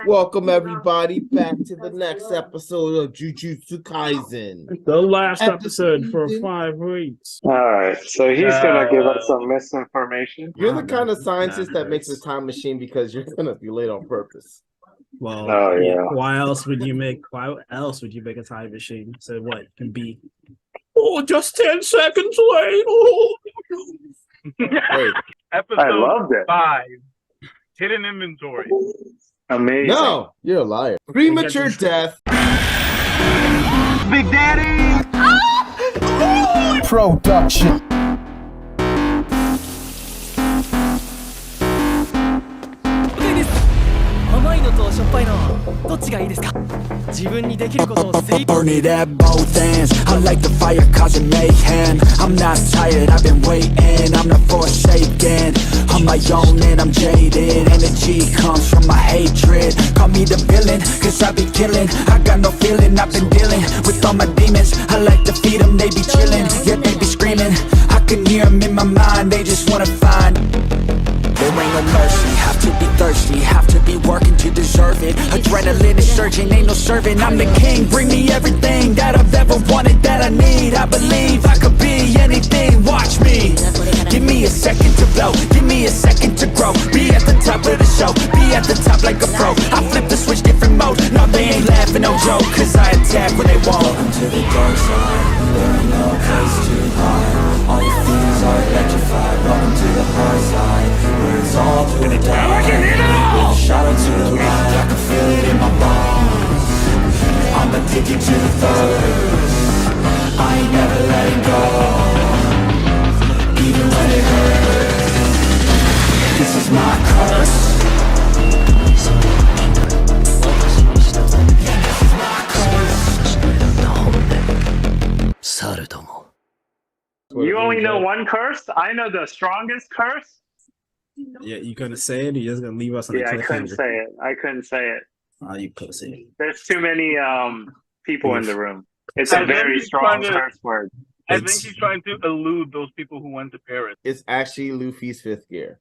Welcome everybody back to the next episode of Jujutsu Kaisen. The last episode for 5 weeks. All right, so he's gonna give us some misinformation. You're the kind of scientist that makes a time machine because you're gonna be late on purpose. Well, Oh, yeah. Why else would you make a time machine? So what can be? Oh, just 10 seconds late. Oh. Wait, Episode I loved it. 5. Hidden inventory. Amazing. no, you're a liar. Premature death. Big Daddy! Production. 甘いのとしょっぱいのどっちがいいですか自分にできることを精一杯 Burn it at both ends. I like the fire causing mayhem. I'm not tired, I've been waiting. I'm not forsaken. On my own and I'm jaded. Energy comes from my hatred. Call me the villain, cause I be killing. I got no feeling, I've been dealing with all my demons. I like to feed them, they be chilling. Yeah, they be screaming. I can hear them in my mind, they just wanna find. There ain't no mercy, have to be thirsty, have to be working to deserve it. Adrenaline is surging, ain't no servant. I'm the king, bring me everything that I've ever wanted, that I need. I believe I could be anything, watch me. Give me a second to blow, give me a second to grow. Be at the top of the show, be at the top like a pro. I flip the switch, different mode, no they ain't laughing, no joke. Cause I attack when they won't. Welcome to the dark side, there ain't no place to hide. All your fears are electrified, welcome to the hard side. It's all through the dark. With a shadow to the light, I can feel it in my bones. I'm addicted to the thirst. I ain't never letting go, even when it hurts. This is my curse. This is my curse. Sarutomo. You only know one curse? I know the strongest curse. Yeah, you gonna say it? Or you're just gonna leave us on Yeah, a I couldn't cliffhanger? say it. I couldn't say it. Oh, you could say it. There's too many people in the room. It's I a think very he's strong trying to- curse word. I think he's trying to elude those people who went to Paris. It's actually Luffy's fifth gear.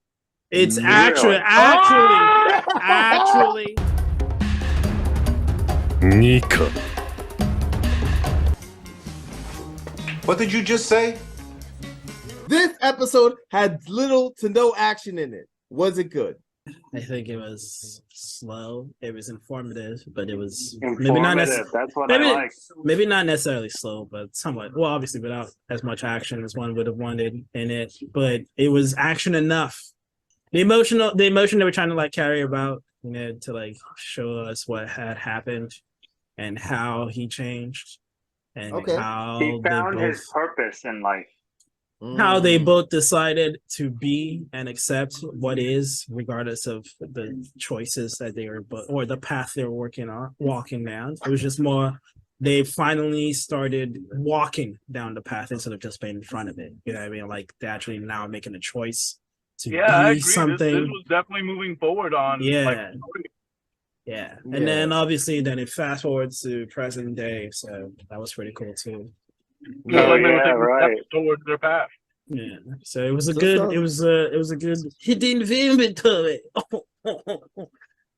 It's Really? actually. Nika. What did you just say? This episode had little to no action in it. Was it good? I think it was slow. It was informative, but it was Informative. That's what I like. maybe not necessarily slow, but somewhat. Well, obviously without as much action as one would have wanted in it, but it was action enough. The emotion they were trying to like carry about, to like show us what had happened and how he changed and Okay. how He found they his both purpose in life. how they both decided to be and accept what is, regardless of the choices that they were, or the path they were walking down. It was just more, they finally started walking down the path instead of just being in front of it. You know what I mean? Like they're actually now making a choice to Yeah, I be agree. something. This was definitely moving forward on. Yeah. Like, Yeah. Yeah. And then obviously then it fast forwards to present day. So that was pretty cool too. yeah, Oh, like they were yeah, taking right. steps towards their path. Yeah. So it was a So good, so- it was a good hidden inventory.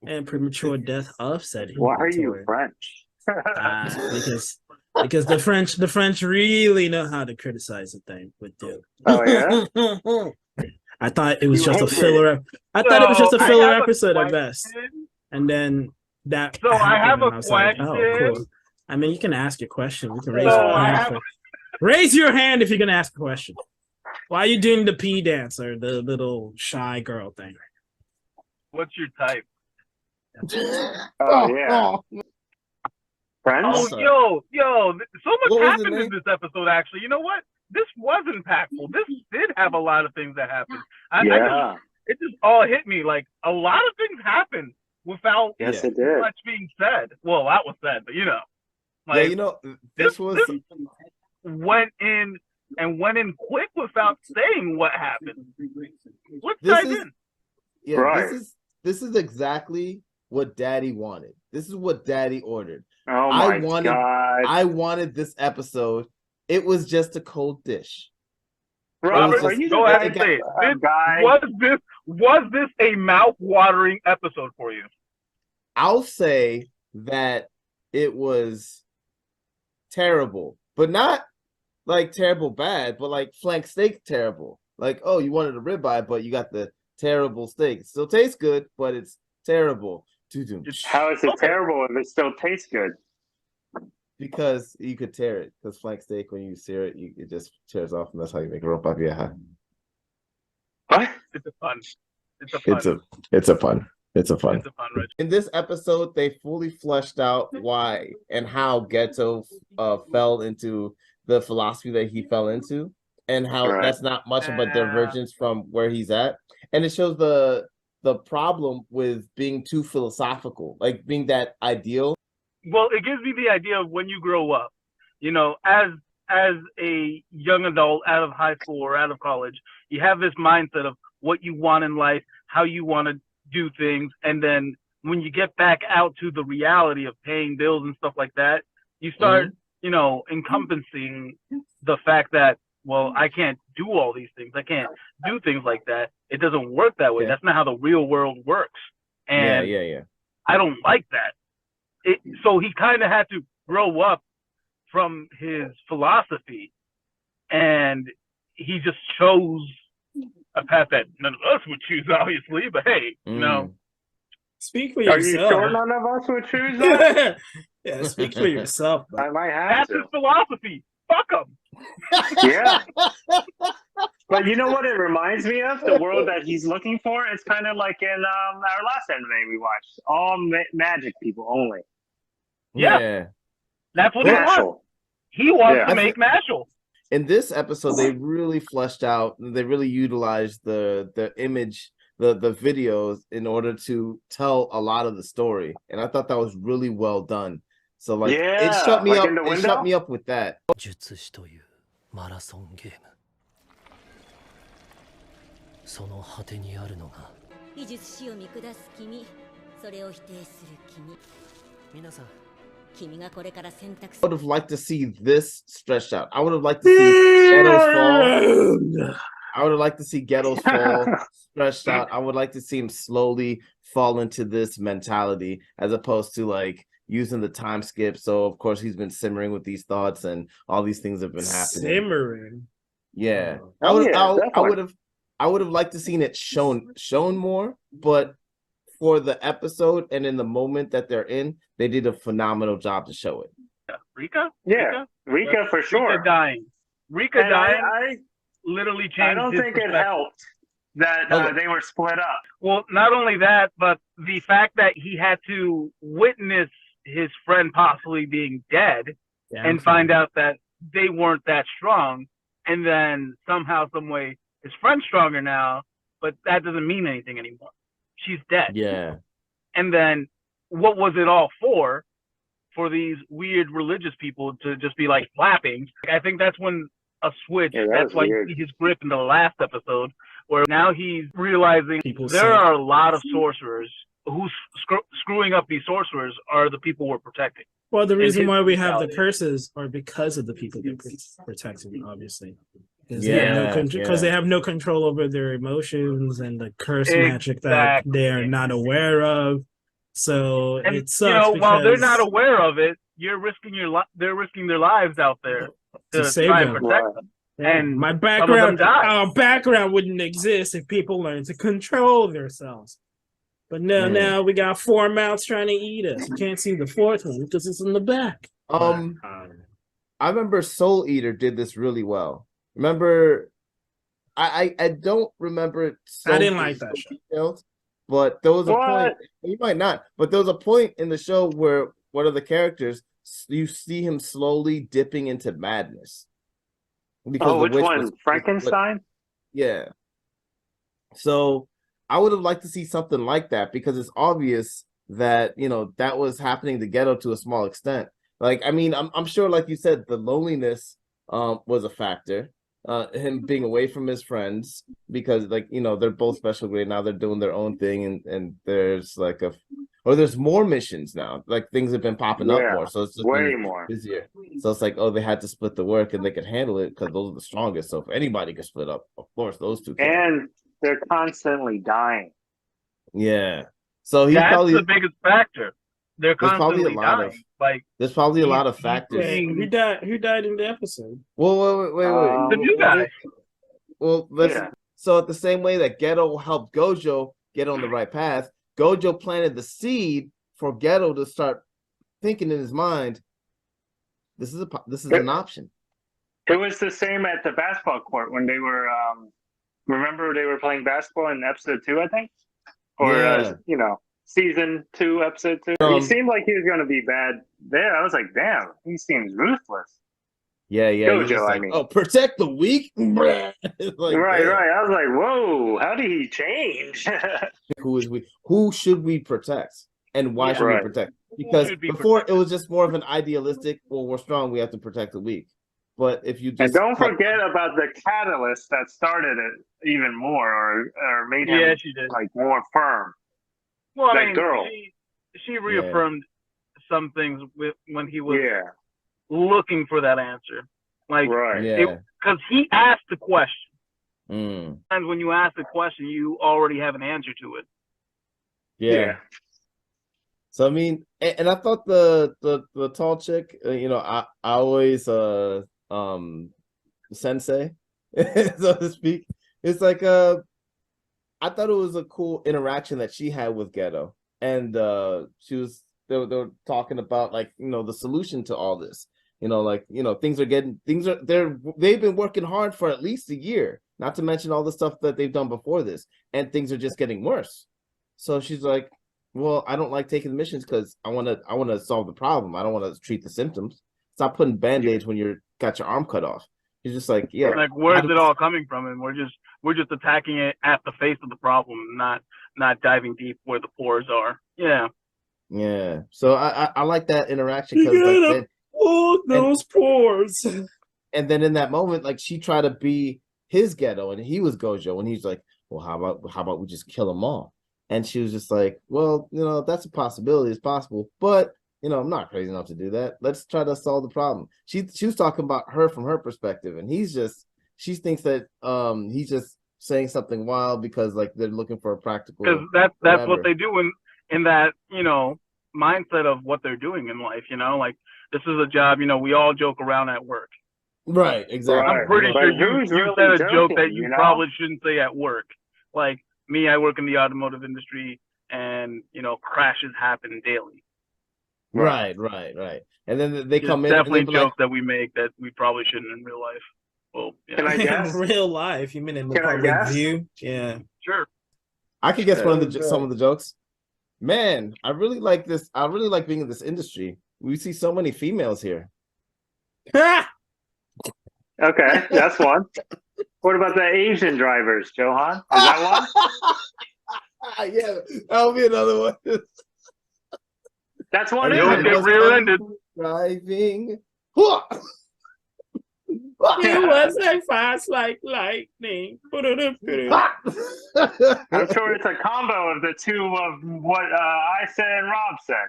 And premature death offset. Why are you inventory. French? Because the French really know how to criticize a thing would do. Oh yeah. I thought it was You just a hate it. filler. I thought it was just a So, I filler have a episode at best. question. And then that. So, I happened, have a and was like, oh, question. cool. I mean, you can ask your question. You can raise So, your I hand. have Raise your hand if you're gonna ask a question. Why are you doing the pee dance or the little shy girl thing? What's your type? Oh yeah. Friends. Oh, Sorry. yo, so What much was the happened in name? this episode, actually. You know what? This was impactful. This did have a lot of things that happened. Yeah. It just all hit me. Like, a lot of things happened without Yes, Yeah. it did. much being said. Well, that was said, but Like, this was went in quick without saying what happened. Let's This dive is- in. yeah, Right. this is exactly what Daddy wanted. This is what Daddy ordered. Oh I my wanted- god. I wanted this episode. It was just a cold dish. Robert, just- go ahead and it say it. got- guy. Was this a mouth-watering episode for you? I'll say that it was terrible, but not like terrible bad, but like flank steak terrible. Like, oh, you wanted a ribeye, but you got the terrible steak. It still tastes good, but it's terrible. How is it terrible if it still tastes good? Because you could tear it. Because flank steak, when you sear it, it just tears off, and that's how you make a ropa vieja. What? It's a pun. It's a pun. It's a pun. It's a fun. It's a pun, Rich. In this episode, they fully fleshed out why and how Geto fell into the philosophy that he fell into, and how that's not much of a divergence from where he's at. And it shows the problem with being too philosophical, like being that ideal. Well, it gives me the idea of when you grow up, you know, as a young adult out of high school or out of college, you have this mindset of what you want in life, how you want to do things, and then when you get back out to the reality of paying bills and stuff like that, you start, you know, encompassing the fact that, well, I can't do all these things. I can't do things like that. It doesn't work that way. That's not how the real world works. And I don't like that. So he kind of had to grow up from his philosophy, and he just chose a path that none of us would choose, obviously. But hey, you know, speak for Are yourself. you sure none of us would choose that? Yeah, speak for yourself. I might have that's to. his philosophy. Fuck him. Yeah. But you know what it reminds me of? The world that he's looking for? It's kind of like in our last anime we watched. All magic people only. Yeah. That's what he wants. He wants to make Mashal. In this episode, they really fleshed out, they really utilized the image, the videos in order to tell a lot of the story. And I thought that was really well done. So like it shut me up. It shut me up with that. 術師というマラソンゲームその果てにあるのが美術師を見下す君それを否定する君皆さん君がこれから選択する I would have liked to see this stretched out. I would have liked to see Ghetto's fall. I would have liked to see Ghetto's fall stretched out. I would like to see him slowly fall into this mentality as opposed to like using the time skip. So of course he's been simmering with these thoughts and all these things have been happening. Simmering. Yeah. I would have liked to seen it shown more, but for the episode and in the moment that they're in, they did a phenomenal job to show it. Rika? Yeah, Rika for sure. Rika dying. Rika dying. I literally changed. I don't think it helped that they were split up. Well, not only that, but the fact that he had to witness his friend possibly being dead and find out that they weren't that strong, and then somehow, some way, his friend's stronger now, but that doesn't mean anything anymore. She's dead. Yeah. And then what was it all for? For these weird religious people to just be like flapping. I think that's when a switch. That's why you see his grip in the last episode, where now he's realizing there are a lot of sorcerers who's screwing up. These sorcerers are the people we're protecting. Well, the reason why we have the curses are because of the people they're protecting, obviously. Because they have no control over their emotions and the curse magic that they are not aware of. So it sucks. You know, while they're not aware of it, you're risking they're risking their lives out there to save try them. and protect them. And my background, our background wouldn't exist if people learned to control themselves. But now we got 4 mouths trying to eat us. You can't see the 4th one because it's in the back. I remember Soul Eater did this really well. Remember, I don't remember it. I didn't like that show. Detailed, but there was a point. You might not, but there was a point in the show where one of the characters, you see him slowly dipping into madness. Because which one? Frankenstein? Yeah. So I would have liked to see something like that because it's obvious that that was happening to Ghetto to a small extent. Like, I mean, I'm sure, like you said, the loneliness was a factor. Him being away from his friends because, like, they're both special grade now. They're doing their own thing, and there's like there's more missions now. Like, things have been popping up more, so it's just way more busier. So it's like, they had to split the work, and they could handle it because those are the strongest. So if anybody could split up, of course, those two can. And they're constantly dying. Yeah. So he's That's probably the biggest factor. They're there's probably a constantly lot of dying. Like there's probably a he's, lot of he's factors. Wait, being who died in the episode? Well, wait. Um, the new guy. Well, let's. Yeah. So at the same way that Geto helped Gojo get on the right path, Gojo planted the seed for Geto to start thinking in his mind, this is an option. It was the same at the basketball court when they were. Remember they were playing basketball in episode 2, I think, or Yeah. season 2, episode 2. He seemed like he was going to be bad there. I was like, damn, he seems ruthless. Yeah. Gojo, He's just like, I mean. oh, protect the weak. Like, right. damn. I was like, whoa, how did he change? Who is we? Who should we protect, and why should Right. we protect? Because should be before protected? it was just more of an idealistic. Well, we're strong. We have to protect the weak. But if you And just don't forget about the catalyst that started it even more, or made him Yeah, she did. like more firm. Well, that I mean, girl. she reaffirmed some things when he was Yeah, looking for that answer. Like, right. yeah. because he asked the question. Mm, And when you ask the question, you already have an answer to it. yeah. So I mean, and I thought the tall chick, I always sensei, so to speak. It's like I thought it was a cool interaction that she had with Geto, and they were talking about like the solution to all this. They've been working hard for at least a year, not to mention all the stuff that they've done before this, and things are just getting worse. So she's like, well, I don't like taking the missions because I want to solve the problem. I don't want to treat the symptoms. Stop putting band-aids when you're got your arm cut off. He's just like, yeah. Like, where's it all coming from? And we're just attacking it at the face of the problem, not diving deep where the pores are. Yeah. Yeah. So I like that interaction You because gotta pull those pores. and then in that moment, like she tried to be his Geto and he was Gojo, and he's like, well, how about we just kill them all? And she was just like, well, that's a possibility. It's possible, but I'm not crazy enough to do that. Let's try to solve the problem. She was talking about her from her perspective, and she thinks that he's just saying something wild because like they're looking for a practical. Because that's what they do in that mindset of what they're doing in life. Like, this is a job. We all joke around at work. Right. Exactly. Right. I'm pretty But sure who's you really said a joke joking, that you probably shouldn't say at work. Like me, I work in the automotive industry, and crashes happen daily. Right. And then they come in. Definitely and jokes that we make that we probably shouldn't in real life. Well, yeah. Can I guess? In real life, you mean in the Can I public guess? view? Yeah. Sure. I could guess some of the jokes. Man, I really like this. I really like being in this industry. We see so many females here. Okay, that's one. What about the Asian drivers, Johan? Is that one? Yeah, that'll be another one. That's one. You Isn't always it? get rear-ended. Driving. It was like fast like lightning. I'm sure it's a combo of the two of what I said and Rob said.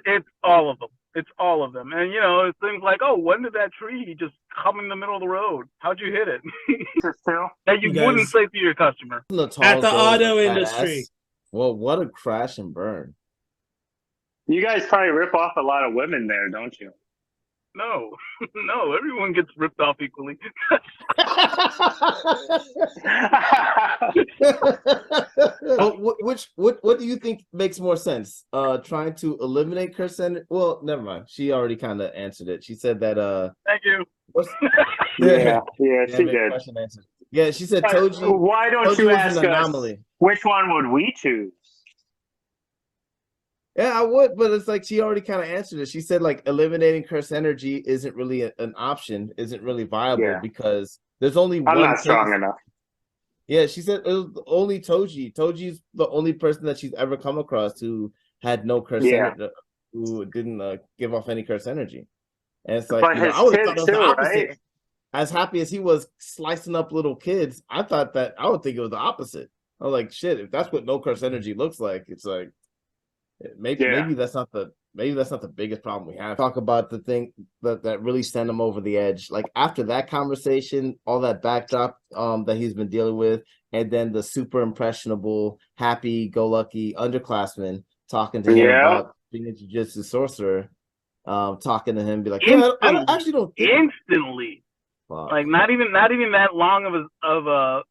It's all of them. It's all of them. And, it's things like, oh, when did that tree just come in the middle of the road? How'd you hit it? Just two. That you wouldn't say to your customer. At the auto industry. Well, what a crash and burn. You guys probably rip off a lot of women there, don't you? No, no, everyone gets ripped off equally. What do you think makes more sense? Trying to eliminate curse energy? Well, never mind. She already kind of answered it. She said that. Thank you. Yeah, she did. Yeah, she said But Toji. why don't Toji you was ask an us anomaly. which one would we choose? Yeah, I would, but it's like she already kind of answered it. She said like eliminating curse energy isn't really an option, isn't really viable because there's only I'm one not strong case. enough. Yeah, she said it was only Toji. Toji's the only person that she's ever come across who had no curse energy, who didn't give off any curse energy. And it's like, But his I would have kid thought it was the too, opposite. right? As happy as he was slicing up little kids, I thought that I would think it was the opposite. I was like, shit, if that's what no curse energy looks like, it's like maybe that's not the biggest problem we have. Talk about the thing that really sent him over the edge. Like after that conversation, all that backdrop that he's been dealing with, and then the super impressionable, happy-go-lucky underclassman talking to him about being a jujutsu sorcerer, talking to him, be like, yeah, I actually don't think instantly. Like not even that long of a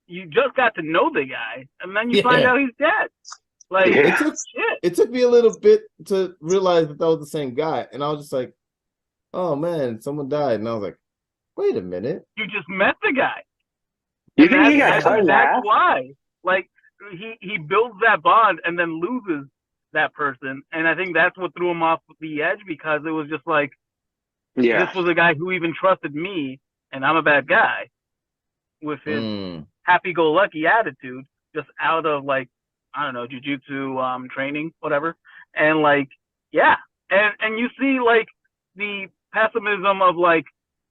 you just got to know the guy, and then you find out he's dead. Like it took me a little bit to realize that was the same guy, and I was just like, oh man, someone died, and I was like, wait a minute, you just met the guy. You think he got cut in half? That's why. Like he builds that bond and then loses that person, and I think that's what threw him off the edge, because it was just like, this was a guy who even trusted me, and I'm a bad guy with his happy-go-lucky attitude, just out of like, I don't know, jujutsu training, whatever. And like, and you see like the pessimism of like,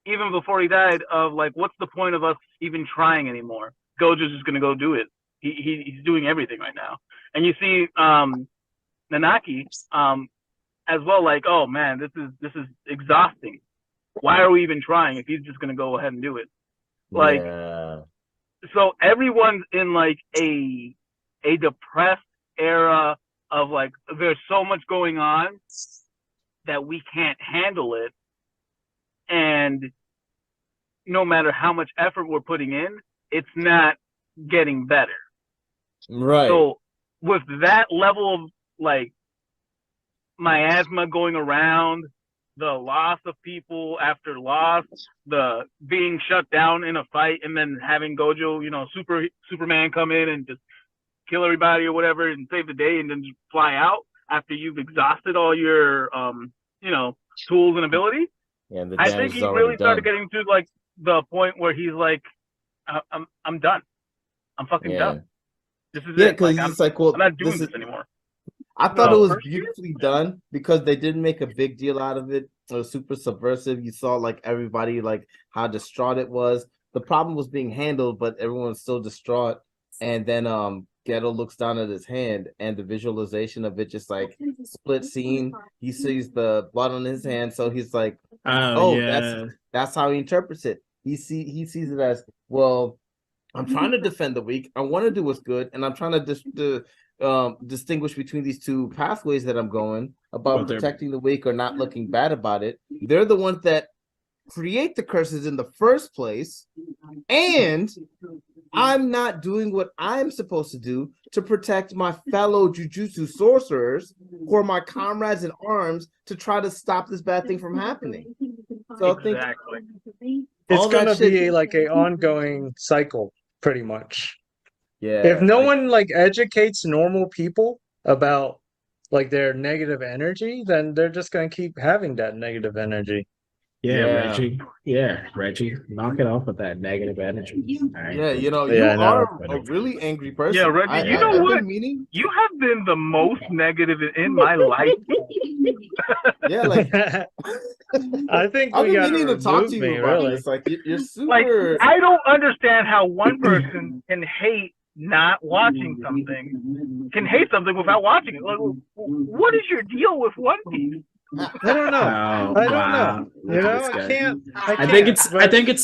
even before he died, of like, what's the point of us even trying anymore? Gojo's just gonna go do it. He's doing everything right now. And you see Nanaki as well, like, oh man, this is exhausting. Why are we even trying if he's just gonna go ahead and do it? Like, so everyone's in like a depressed era of like, there's so much going on that we can't handle it, and no matter how much effort we're putting in, it's not getting better. Right. So with that level of like miasma going around, the loss of people after loss, the being shut down in a fight, and then having Gojo, Superman come in and just kill everybody or whatever and save the day, and then just fly out after you've exhausted all your tools and ability. Yeah, I think he really started getting to like the point where he's like, I'm done. I'm fucking done. This is it. Like, I'm not doing this anymore. I thought it was beautifully done because they didn't make a big deal out of it. It was super subversive. You saw like everybody, like how distraught it was. The problem was being handled, but everyone's still distraught. And then Geto looks down at his hand, and the visualization of it just like split scene. He sees the blood on his hand, so he's like, that's how he interprets it. He sees it as, well, I'm trying to defend the weak. I want to do what's good, and I'm trying to distinguish between these two pathways that I'm going about protecting the weak or not looking bad about it. They're the ones that create the curses in the first place, and I'm not doing what I'm supposed to do to protect my fellow jujutsu sorcerers who are my comrades in arms to try to stop this bad thing from happening. So I think it's gonna be like an ongoing cycle, pretty much. Yeah. If no one like educates normal people about like their negative energy, then they're just gonna keep having that negative energy. Reggie. Yeah, Reggie, knock it off with that negative energy. Right. Yeah, you are a really angry person. Yeah, Reggie, you know what? You have been the most negative in my life. Yeah, like I think I've been meaning to talk to you about this. Like you're super. Like, I don't understand how one person can hate not watching something, can hate something without watching it. Like, what is your deal with One Piece? I don't know. I don't know. You know, I can't. I think it's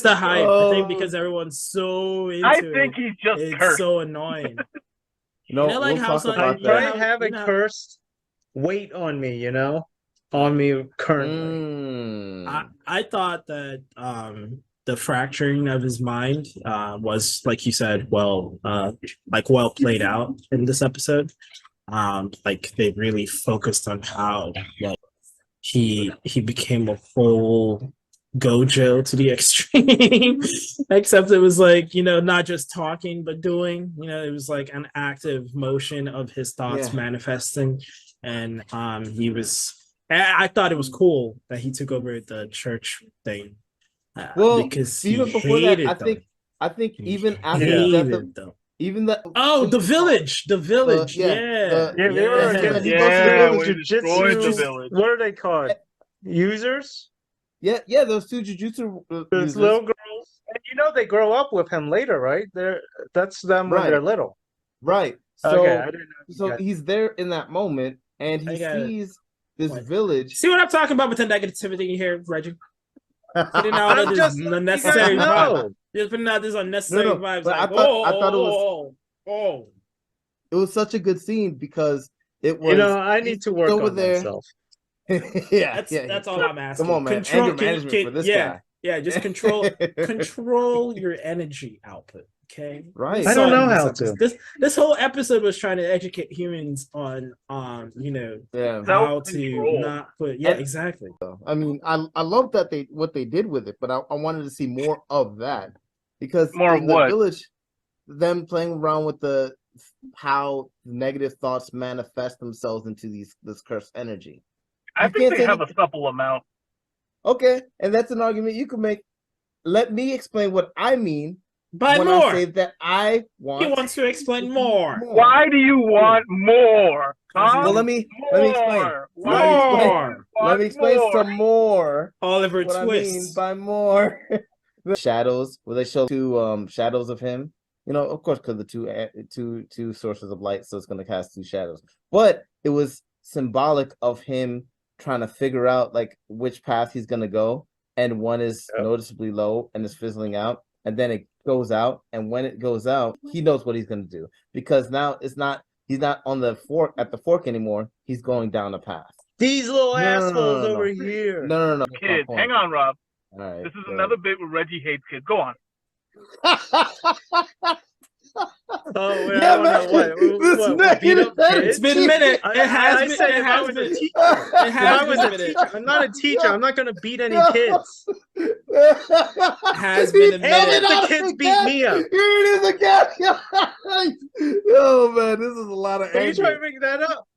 the hype. I think because everyone's so into I think he's just it's cursed. so annoying. Like how I have a cursed weight on me, on me currently. I thought that the fracturing of his mind was, like you said, well played out in this episode. Like they really focused on how he became a full Gojo to the extreme. Except it was like, not just talking but doing. It was like an active motion of his thoughts manifesting. And I thought it was cool that he took over the church thing. Because even before that, I think even after the village, They were against the village. What are they called? Users? Yeah, those two jujutsu those little girls. And they grow up with him later, right? That's them when they're little. Right. So, okay, I didn't know. So he's there in that moment, and he sees this village. See what I'm talking about with the negativity here, Reggie? putting out I'm this just letting you guys unnecessary vibe. know. Just putting out this unnecessary No, vibes. but Like, I thought it was oh. it was such a good scene because it You know, was I he's need to work over on there. myself. Yeah, That's all I'm asking. Come on, man. Anger management for this guy. Yeah, just control your energy output. Okay. Right. I don't know how to. This whole episode was trying to educate humans on Yeah. how to Self-control. not put And- exactly. I mean, I love that what they did with it, but I wanted to see more of that because More in of the what? village, them playing around with how negative thoughts manifest themselves into this cursed energy. I You think can't they say have that- a supple amount. Okay, and that's an argument you can make. Let me explain what I mean Buy when more. I say that I want. He wants to explain more. Why do you want more? Huh? Well, let me explain. More. Let me explain. More. Let me explain more? some more. Oliver What Twist. I mean by more. The shadows, where they show two shadows of him. You know, of course, because the two sources of light, so it's going to cast two shadows. But it was symbolic of him trying to figure out like which path he's going to go, and one is noticeably low and is fizzling out, and then it goes out, and when it goes out, he knows what he's going to do because now he's not on the fork at the fork anymore. He's going down a path. These little No, assholes no. over here. No. Kids, hang on, Rob. All right, This is go another bit where Reggie hates kids. Go on. Oh, wait, Yeah, I wanna, man. what, beat up kids? It's been a minute. I It has been. said It if I has was been. a teacher. It If I has was been a a minute. teacher, I'm not a teacher. I'm not going to beat any kids. Has been a I'll minute. let the kids beat me up. Here it is again. Oh man, this is a lot of Are you anger. trying to make that up?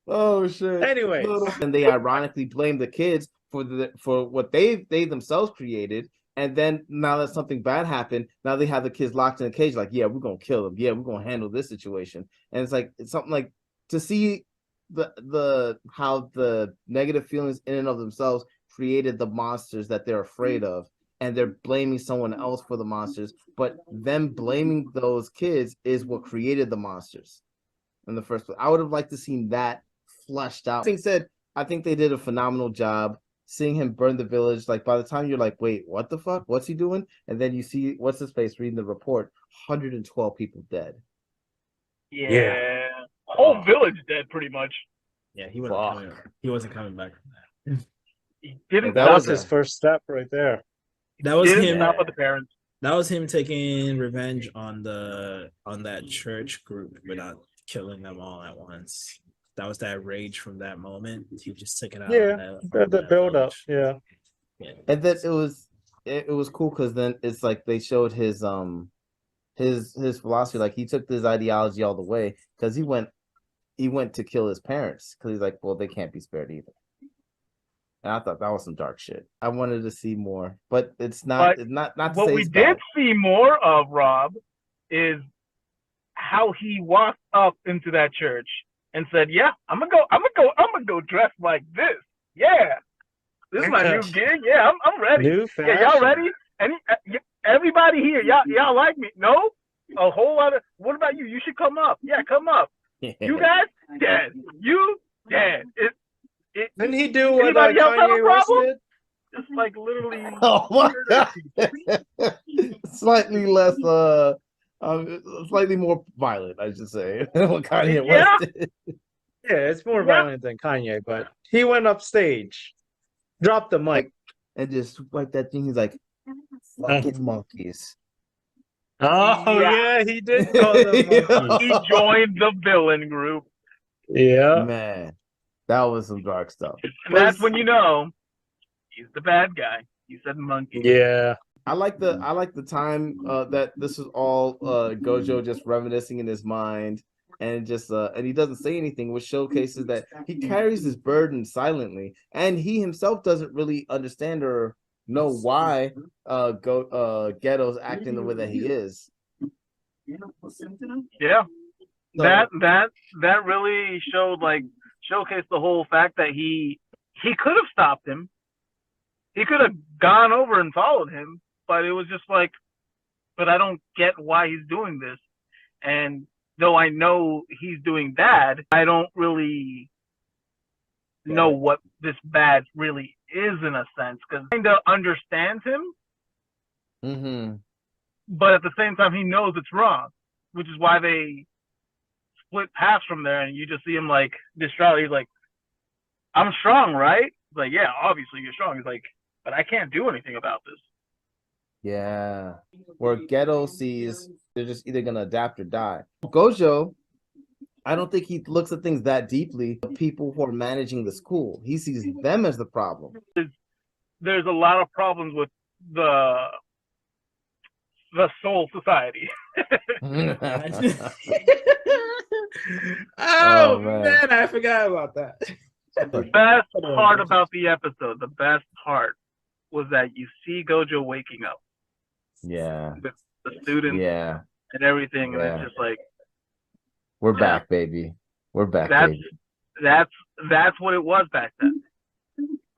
Oh shit. Anyways. And they ironically blame the kids for what they themselves created. And then now that something bad happened, now they have the kids locked in a cage, like, yeah, we're gonna kill them. Yeah, we're gonna handle this situation. And it's something like to see the how the negative feelings in and of themselves created the monsters that they're afraid of, and they're blaming someone else for the monsters, but them blaming those kids is what created the monsters in the first place. I would have liked to see that fleshed out. Being said, I think they did a phenomenal job seeing him burn the village. Like by the time you're like, wait, what the fuck? What's he doing? And then you see what's his face reading the report, 112 people dead. Yeah. Whole village dead, pretty much. Yeah, he wasn't coming back from that. He didn't That stop was his first step right there. That was Didn't him. stop with the parents. That was him taking revenge on that church group without killing them all at once. That was that rage from that moment. He just took it out. Yeah, the build up. Yeah. And then it was cool because then it's like they showed his philosophy. Like he took this ideology all the way because he went to kill his parents because he's like, well, they can't be spared either. And I thought that was some dark shit. I wanted to see more, but it's not. It's not to What say we it's did bad. see more of, Rob, is how he walked up into that church and said, "Yeah, I'm gonna go dressed like this. Yeah, this is my new gig. Yeah, I'm ready. New Yeah, y'all fashion. ready? Everybody here, y'all like me? No, a whole lot of. What about you? You should come up. Yeah, come up. You guys dead. You dead. Didn't he do what Anybody else have a Kanye West problem? did? It's like literally. Oh my god! Slightly less, slightly more violent, I should say. What Kanye West did. Yeah, it's more violent than Kanye, but he went up stage, dropped the mic, and just like that thing. He's like, "Fucking monkeys." Oh yeah, he did call them monkeys. He joined the villain group. Yeah, man, that was some dark stuff. And that's when you know he's the bad guy. He said monkey. Yeah. I like the time that this is all Gojo just reminiscing in his mind and just and he doesn't say anything, which showcases that he carries his burden silently and he himself doesn't really understand or know why Ghetto's acting the way that he is. Yeah. That really showcased the whole fact that he could have stopped him. He could have gone over and followed him, but it was just like, but I don't get why he's doing this. And though I know he's doing bad, I don't really know what this bad really is in a sense, because kind of understands him, Mm-hmm. but at the same time he knows it's wrong, which is why they split paths from there, and you just see him like distraught. He's like, "I'm strong, right?" He's like, "Yeah, obviously you're strong." He's like, "But I can't do anything about this." Yeah. Where Ghetto sees they're just either gonna adapt or die. Gojo, I don't think he looks at things that deeply. The people who are managing the school, he sees them as the problem. There's a lot of problems with the Soul Society. Oh man. man, I forgot about that. The best part about the episode, the best part was that you see Gojo waking up Yeah. with the students Yeah. and everything, and Yeah. it's just like, We're back, baby. We're back, that's baby. that's what it was back then.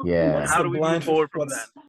Yeah. What's How the do we blind- move forward from what's- that?